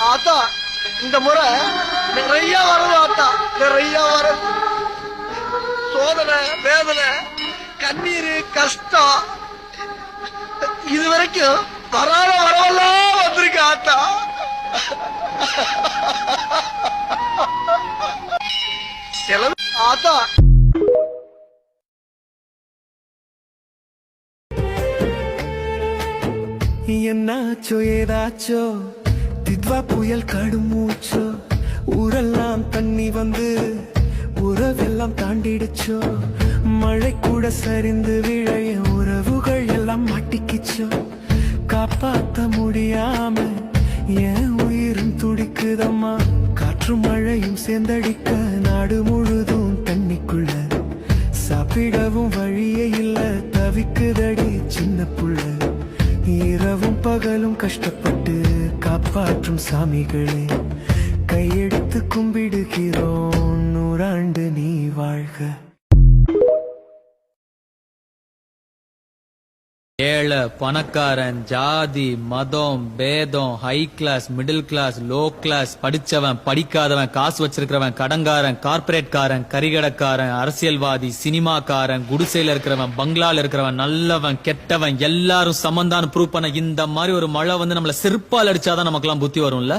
ஆத்தா இந்த முறை நிறைய வருது ஆத்தா, நிறைய வருது. சோதனை, வேதனை, கண்ணீர், கஷ்டம் இதுவரைக்கும் வராத வரவெல்லாம் வந்திருக்கு ஆத்தா. ஆத்தா என்னாச்சோ ஏதாச்சோ தித்வா புயல் கடுமூச்சோ ஊரெல்லாம் தண்ணி வந்து உறவெல்லாம் தாண்டிடுச்சோ மழை கூட சரிந்து விழைய உறவுகள் எல்லாம் மாட்டிக்கிச்சோ காப்பாத்த முடியாம என் உயிரும் துடிக்குதம்மா காற்றும் மழையும் சேர்ந்தடிக்க நாடு முழுதும் தண்ணிக்குள்ள சாப்பிடவும் வழியே இல்ல தவிக்குதடி சின்ன புள்ள இரவும் பகலும் கஷ்டப்பட்டு காப்பாற்றும் சாமிகளே கையெடுத்து கும்பிடுகிறோம் நூறாண்டு நீ வாழ்க. ஏழை பணக்காரன் ஜாதி மதம் பேதம் high class middle class low class படிச்சவன் படிக்காதவன் காசு வச்சிருக்கிறவன் கடங்காரன் கார்பரேட்காரன் கரிகடக்காரன் அரசியல்வாதி சினிமாக்காரன் குடிசையில இருக்கிறவன் பங்களால இருக்கிறவன் நல்லவன் கெட்டவன் எல்லாரும் சமந்தான்னு ப்ரூவ் பண்ண இந்த மாதிரி ஒரு மழை வந்து நம்மள செருப்பால் அடிச்சாதான் நமக்கெல்லாம் புத்தி வரும்ல.